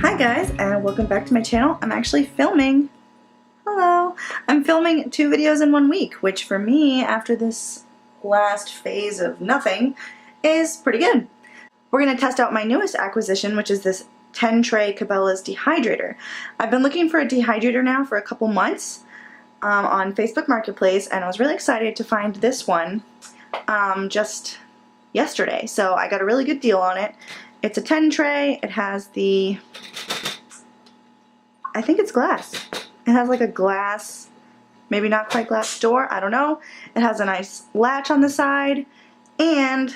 Hi guys, and welcome back to my channel. I'm actually filming, hello, I'm filming 2 videos in 1 week, which for me, after this last phase of nothing, is pretty good. We're going to test out my newest acquisition, which is this 10 tray Cabela's dehydrator. I've been looking for a dehydrator now for a couple months on Facebook Marketplace, and I was really excited to find this one just yesterday. So I got a really good deal on it. It's a 10 tray. It has the, I think it's glass. It has like a glass, maybe not quite glass door, I don't know. It has a nice latch on the side, and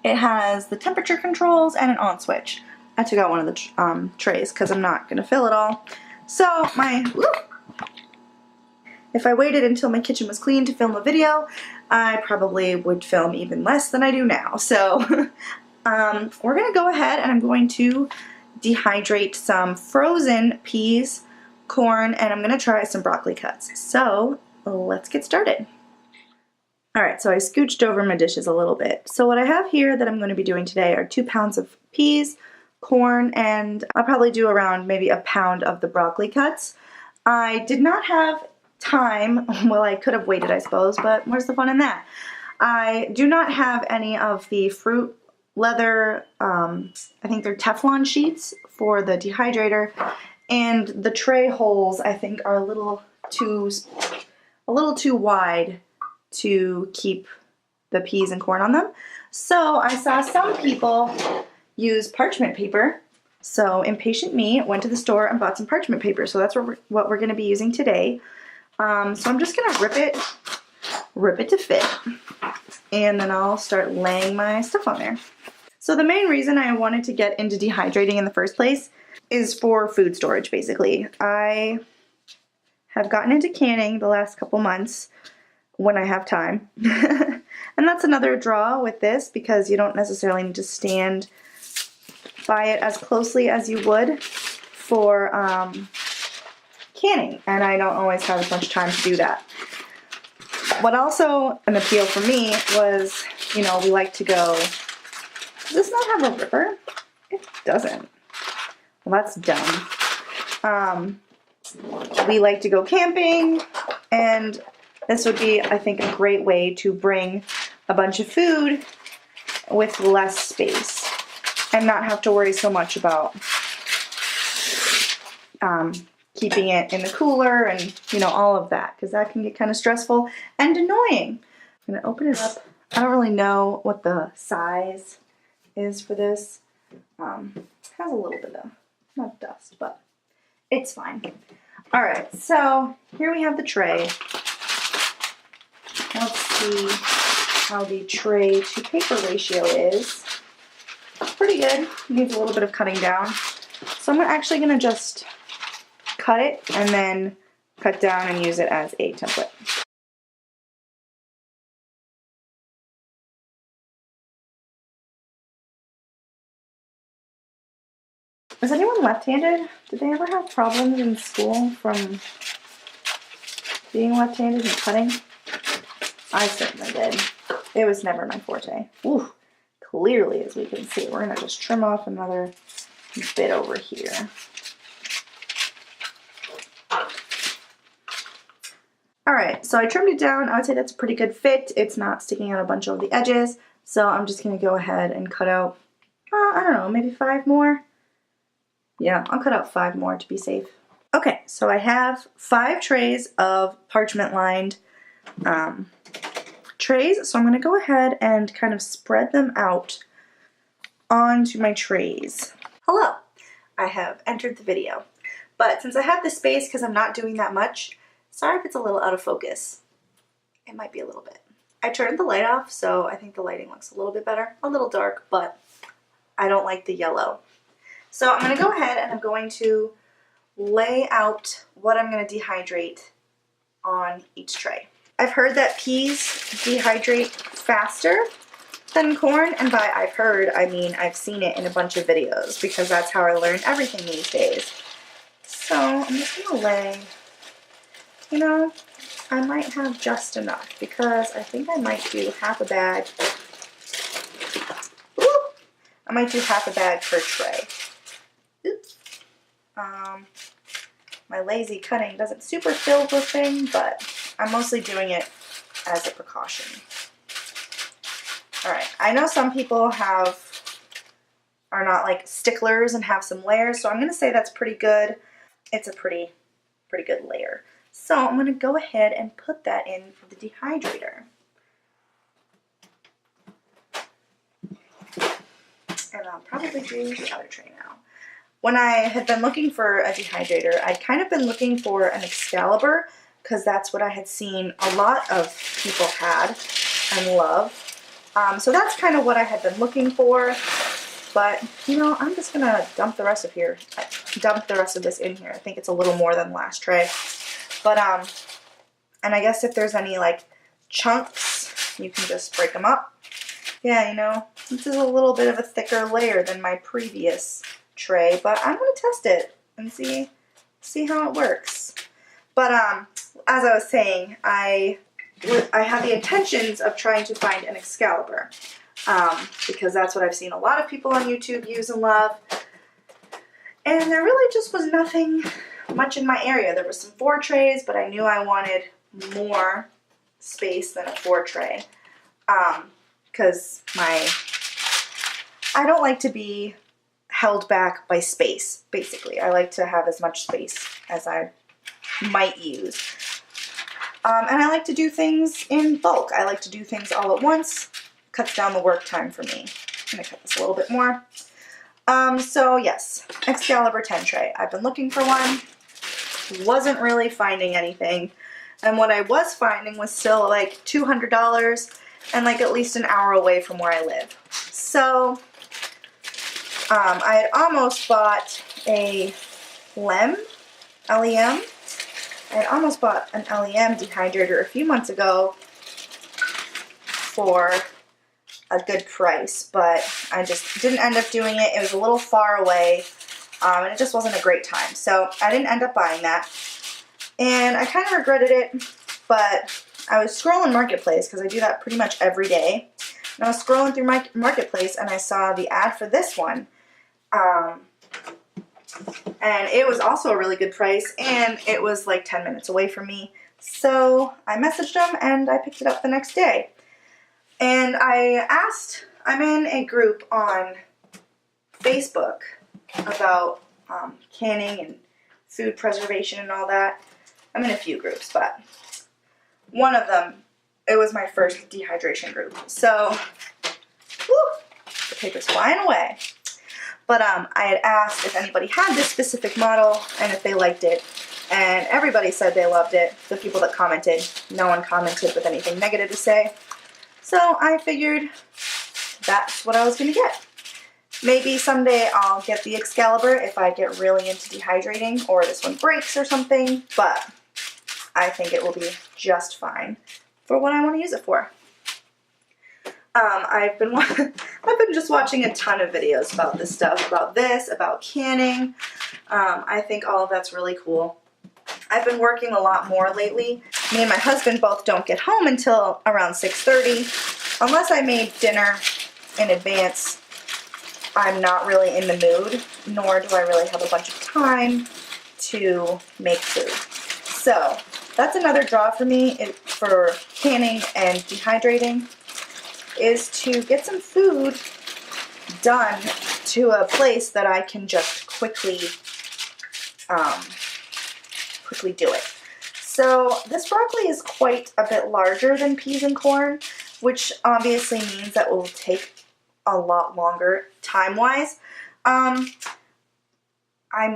it has the temperature controls and an on switch. I took out one of the trays because I'm not going to fill it all. So if I waited until my kitchen was clean to film a video, I probably would film even less than I do now. So we're going to go ahead and I'm going to dehydrate some frozen peas, corn, and I'm going to try some broccoli cuts. So let's get started. Alright, so I scooched over my dishes a little bit. So what I have here that I'm going to be doing today are 2 pounds of peas, corn, and I'll probably do around maybe a pound of the broccoli cuts. I did not have time, well I could have waited I suppose, but where's the fun in that? I do not have any of the fruit leather, I think they're Teflon sheets for the dehydrator, and the tray holes I think are a little too wide to keep the peas and corn on them. So I saw some people use parchment paper, so impatient me went to the store and bought some parchment paper, so that's what we're going to be using today. So I'm just going to rip it to fit, and then I'll start laying my stuff on there. So the main reason I wanted to get into dehydrating in the first place is for food storage, basically. I have gotten into canning the last couple months when I have time. And that's another draw with this, because you don't necessarily need to stand by it as closely as you would for canning, and I don't always have as much time to do that. What also an appeal for me was, you know, we like to go, does this not have a ripper? It doesn't. Well, that's dumb. We like to go camping, and this would be, I think, a great way to bring a bunch of food with less space and not have to worry so much about keeping it in the cooler and, you know, all of that, because that can get kind of stressful and annoying. I'm going to open it up. I don't really know what the size is for this. It has a little bit of, not dust, but it's fine. Alright, so here we have the tray. Let's see how the tray to paper ratio is. Pretty good. Needs a little bit of cutting down. So I'm actually going to just cut it and then cut down and use it as a template. Is anyone left-handed? Did they ever have problems in school from being left-handed and cutting? I certainly did. It was never my forte. Ooh, clearly, as we can see, we're going to just trim off another bit over here. Alright, so I trimmed it down. I would say that's a pretty good fit. It's not sticking out a bunch of the edges, so I'm just going to go ahead and cut out, I don't know, maybe 5 more? Yeah, I'll cut out 5 more to be safe. Okay, so I have 5 trays of parchment-lined trays, so I'm going to go ahead and kind of spread them out onto my trays. Hello, I have entered the video, but since I have the space because I'm not doing that much, sorry if it's a little out of focus. It might be a little bit. I turned the light off, so I think the lighting looks a little bit better. A little dark, but I don't like the yellow. So I'm going to go ahead and I'm going to lay out what I'm going to dehydrate on each tray. I've heard that peas dehydrate faster than corn, and by I've heard, I mean I've seen it in a bunch of videos, because that's how I learn everything these days. So I'm just going to lay, you know, I might have just enough, because I think I might do half a bag. Ooh, I might do half a bag per tray. Oops. My lazy cutting doesn't super fill the thing, but I'm mostly doing it as a precaution. Alright, I know some people are not like sticklers and have some layers, so I'm going to say that's pretty good. It's a pretty good layer. So I'm going to go ahead and put that in the dehydrator. And I'll probably do the other tray now. When I had been looking for a dehydrator, I'd kind of been looking for an Excalibur, because that's what I had seen a lot of people had and love. So that's kind of what I had been looking for. But, you know, I'm just going to dump the rest of this in here. I think it's a little more than the last tray. But, and I guess if there's any, like, chunks, you can just break them up. Yeah, you know, this is a little bit of a thicker layer than my previous tray, but I'm going to test it and see how it works. But, as I was saying, I had the intentions of trying to find an Excalibur, because that's what I've seen a lot of people on YouTube use and love. And there really just was nothing much in my area. There were some 4 trays, but I knew I wanted more space than a 4 tray. Because I don't like to be held back by space, basically. I like to have as much space as I might use. And I like to do things in bulk. I like to do things all at once. Cuts down the work time for me. I'm going to cut this a little bit more. So yes, Excalibur 10 tray. I've been looking for one. Wasn't really finding anything. And what I was finding was still like $200 and like at least an hour away from where I live. So I had almost bought a LEM. I had almost bought an LEM dehydrator a few months ago for a good price, but I just didn't end up doing it. It was a little far away, and it just wasn't a great time. So I didn't end up buying that, and I kind of regretted it, but I was scrolling Marketplace, because I do that pretty much every day, and I was scrolling through my Marketplace, and I saw the ad for this one, and it was also a really good price, and it was like 10 minutes away from me. So I messaged them, and I picked it up the next day. And I'm in a group on Facebook about canning and food preservation and all that. I'm in a few groups, but one of them, it was my first dehydration group. So, whew, the paper's flying away. But I had asked if anybody had this specific model and if they liked it. And everybody said they loved it. The people that commented, no one commented with anything negative to say. So I figured that's what I was going to get. Maybe someday I'll get the Excalibur if I get really into dehydrating, or this one breaks or something. But I think it will be just fine for what I want to use it for. I've been just watching a ton of videos about this stuff, about canning. I think all of that's really cool. I've been working a lot more lately. Me and my husband both don't get home until around 6:30. Unless I made dinner in advance, I'm not really in the mood, nor do I really have a bunch of time to make food. So that's another draw for me for canning and dehydrating, is to get some food done to a place that I can just quickly do it. So this broccoli is quite a bit larger than peas and corn, which obviously means that it will take a lot longer time-wise. I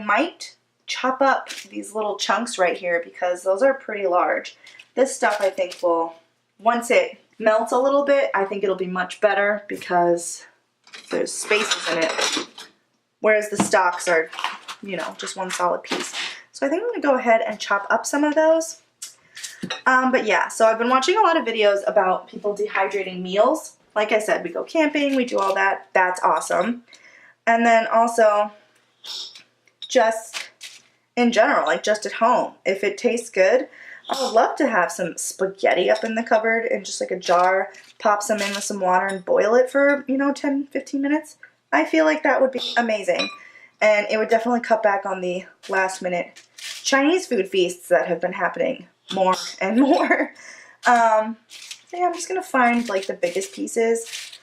might chop up these little chunks right here because those are pretty large. This stuff I think will, once it melts a little bit, I think it'll be much better because there's spaces in it, whereas the stalks are, you know, just one solid piece. So I think I'm going to go ahead and chop up some of those. But yeah, so I've been watching a lot of videos about people dehydrating meals. Like I said, we go camping, we do all that. That's awesome. And then also, just in general, like just at home, if it tastes good, I would love to have some spaghetti up in the cupboard in just like a jar, pop some in with some water and boil it for, you know, 10, 15 minutes. I feel like that would be amazing. And it would definitely cut back on the last minute Chinese food feasts that have been happening more and more. So yeah, I'm just going to find like the biggest pieces.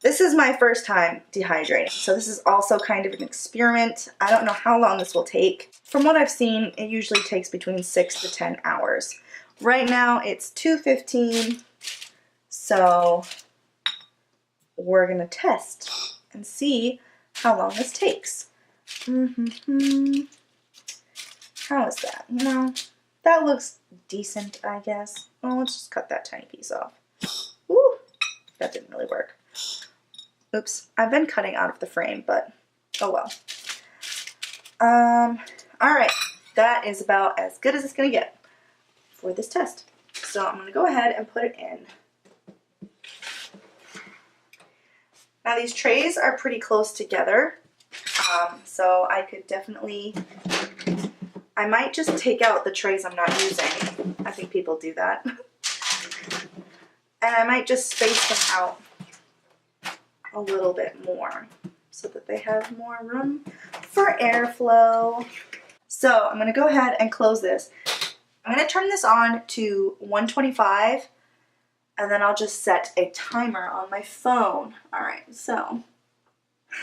This is my first time dehydrating, so this is also kind of an experiment. I don't know how long this will take. From what I've seen, it usually takes between 6 to 10 hours. Right now it's 2:15, so we're going to test and see how long this takes. How is that? You know, that looks decent, I guess. Well, let's just cut that tiny piece off. Ooh, that didn't really work. Oops, I've been cutting out of the frame, but oh well. Alright, that is about as good as it's going to get for this test. So I'm going to go ahead and put it in. Now these trays are pretty close together, so I could definitely, I might just take out the trays I'm not using. I think people do that. And I might just space them out a little bit more so that they have more room for airflow. So I'm going to go ahead and close this. I'm going to turn this on to 125 and then I'll just set a timer on my phone. Alright, so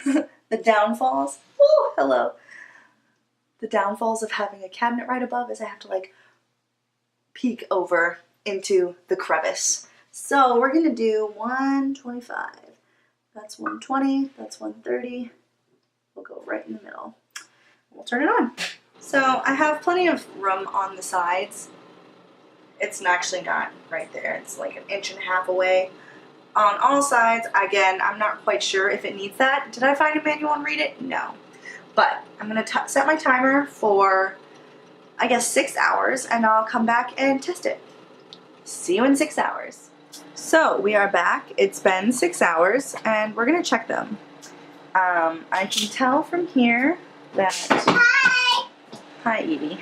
the downfalls, oh hello. The downfalls of having a cabinet right above is I have to like peek over into the crevice. So we're going to do 125. That's 120, that's 130. We'll go right in the middle. We'll turn it on. So I have plenty of room on the sides. It's actually not right there. It's like 1.5 inches away. On all sides, again, I'm not quite sure if it needs that. Did I find a manual and read it? No. But I'm going to set my timer for, I guess, 6 hours, and I'll come back and test it. See you in 6 hours. So we are back. It's been 6 hours, and we're going to check them. I can tell from here that... Hi, Evie.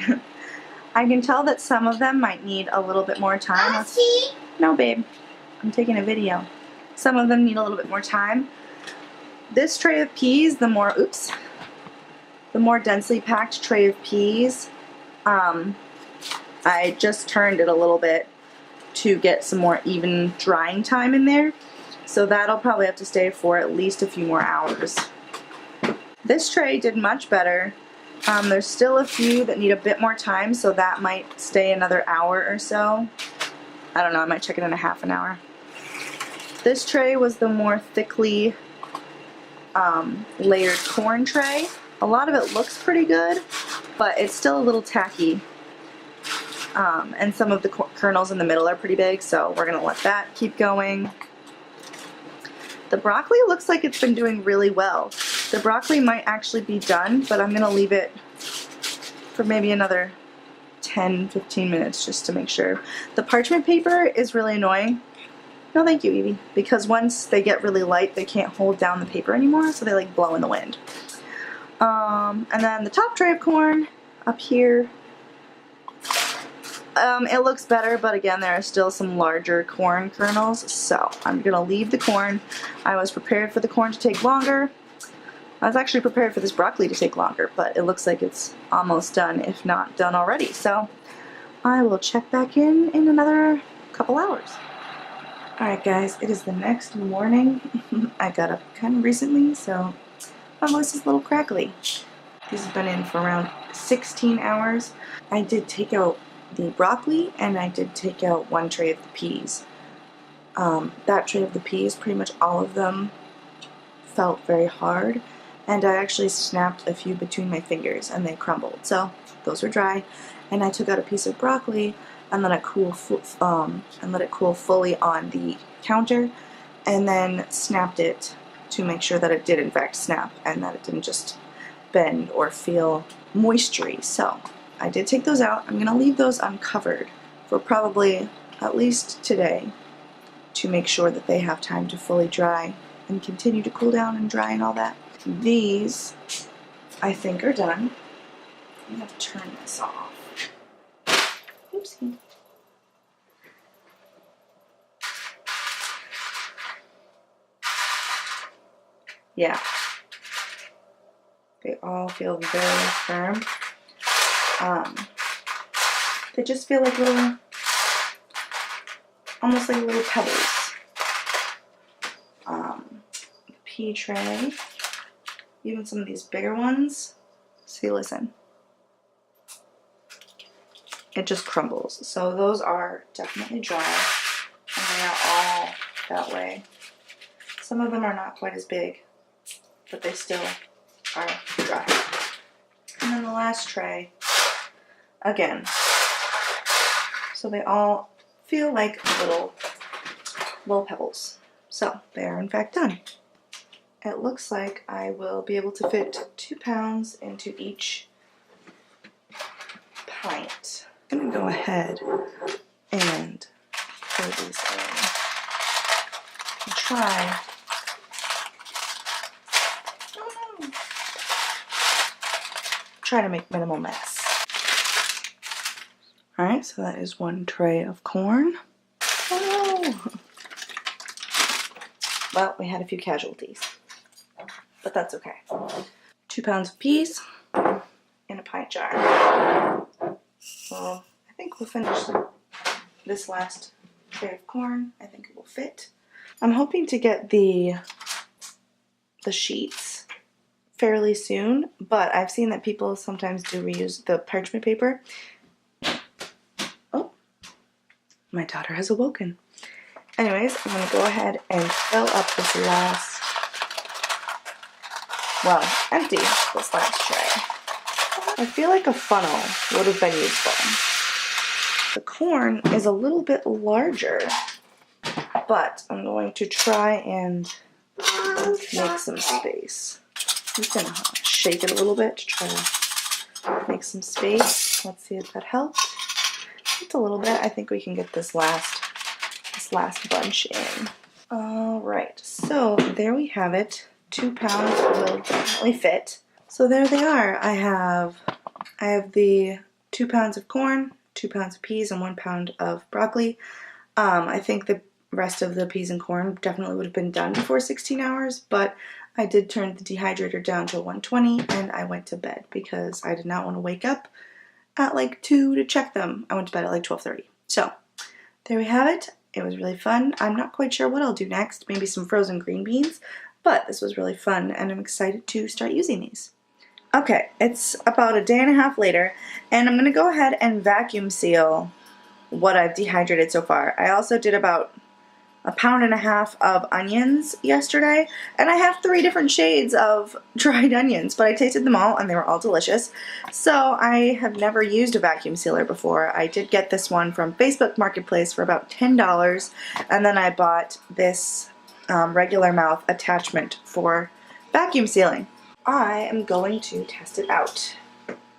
I can tell that some of them might need a little bit more time. No, babe. I'm taking a video. Some of them need a little bit more time. This tray of peas, the more densely packed tray of peas, I just turned it a little bit to get some more even drying time in there. So that'll probably have to stay for at least a few more hours. This tray did much better. There's still a few that need a bit more time, so that might stay another hour or so. I don't know, I might check it in a half an hour. This tray was the more thickly layered corn tray. A lot of it looks pretty good, but it's still a little tacky. And some of the kernels in the middle are pretty big, so we're going to let that keep going. The broccoli looks like it's been doing really well. The broccoli might actually be done, but I'm going to leave it for maybe another 10-15 minutes just to make sure. The parchment paper is really annoying. No, thank you, Evie. Because once they get really light, they can't hold down the paper anymore, so they like blow in the wind. And then the top tray of corn up here. It looks better, but again, there are still some larger corn kernels, so I'm going to leave the corn. I was prepared for the corn to take longer. I was actually prepared for this broccoli to take longer, but it looks like it's almost done, if not done already. So I will check back in another couple hours. Alright guys, it is the next morning. I got up kind of recently, so my voice is a little crackly. These have been in for around 16 hours. I did take out the broccoli, and I did take out one tray of the peas. That tray of the peas, pretty much all of them felt very hard, and I actually snapped a few between my fingers and they crumbled. So those were dry, and I took out a piece of broccoli and let it cool fully on the counter, and then snapped it to make sure that it did in fact snap and that it didn't just bend or feel moistury. So I did take those out. I'm going to leave those uncovered for probably at least today to make sure that they have time to fully dry and continue to cool down and dry and all that. These, I think, are done. I'm going to turn this off. Oopsie. Yeah. They all feel very firm. They just feel like little, almost like little pebbles. Pea tray, even some of these bigger ones. See, listen. It just crumbles. So those are definitely dry, and they are all that way. Some of them are not quite as big, but they still are dry. And then the last tray, again. So they all feel like little pebbles. So they are in fact done. It looks like I will be able to fit 2 pounds into each pint. I'm going to go ahead and pour these in and try to make minimal mess. Alright, so that is 1 tray of corn. Oh. Well, we had a few casualties, but that's okay. 2 pounds of peas in a pint jar. So I think we'll finish this last tray of corn. I think it will fit. I'm hoping to get the sheets fairly soon, but I've seen that people sometimes do reuse the parchment paper. Oh, my daughter has awoken. Anyways, I'm going to go ahead and fill up this last, well, empty this last tray. I feel like a funnel would have been useful. The corn is a little bit larger, but I'm going to try and make some space. I'm just going to shake it a little bit to try to make some space. Let's see if that helped. Just a little bit. I think we can get this last bunch in. Alright, so there we have it. 2 pounds will definitely fit. So there they are. I have the 2 pounds of corn, 2 pounds of peas, and 1 pound of broccoli. I think the rest of the peas and corn definitely would have been done before 16 hours, but I did turn the dehydrator down to 120 and I went to bed because I did not want to wake up at like 2 to check them. I went to bed at like 12:30. So there we have it. It was really fun. I'm not quite sure what I'll do next. Maybe some frozen green beans, but this was really fun and I'm excited to start using these. Okay, it's about a day and a half later, and I'm going to go ahead and vacuum seal what I've dehydrated so far. I also did about 1.5 pounds of onions yesterday, and I have 3 different shades of dried onions, but I tasted them all and they were all delicious. So I have never used a vacuum sealer before. I did get this one from Facebook Marketplace for about $10, and then I bought this regular mouth attachment for vacuum sealing. I am going to test it out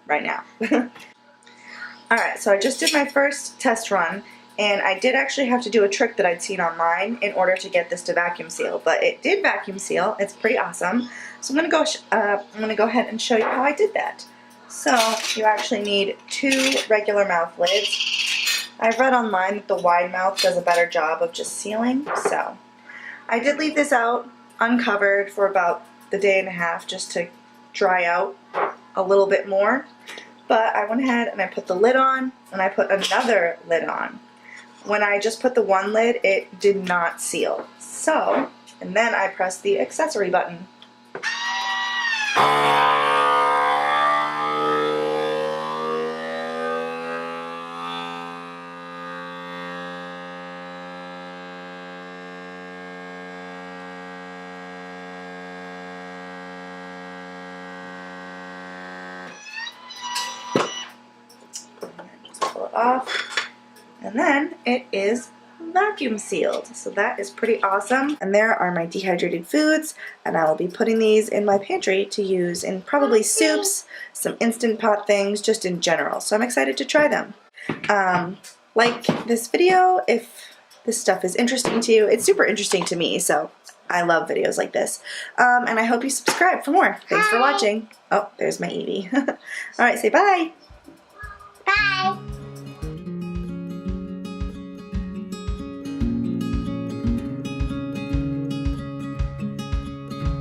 right now. Alright, so I just did my first test run, and I did actually have to do a trick that I'd seen online in order to get this to vacuum seal, but it did vacuum seal. It's pretty awesome. So I'm going to go ahead and show you how I did that. So you actually need 2 regular mouth lids. I've read online that the wide mouth does a better job of just sealing, so I did leave this out uncovered for about the day and a half just to dry out a little bit more. But I went ahead and I put the lid on, and I put another lid on. When I just put the one lid, it did not seal. So, and then I pressed the accessory button. Pull it off, and then it is vacuum sealed. So that is pretty awesome. And there are my dehydrated foods, and I will be putting these in my pantry to use in probably soups, some Instant Pot things, just in general. So I'm excited to try them. Like this video if this stuff is interesting to you. It's super interesting to me, so I love videos like this. And I hope you subscribe for more. Thanks for watching. Oh, there's my Evie. Alright, say bye!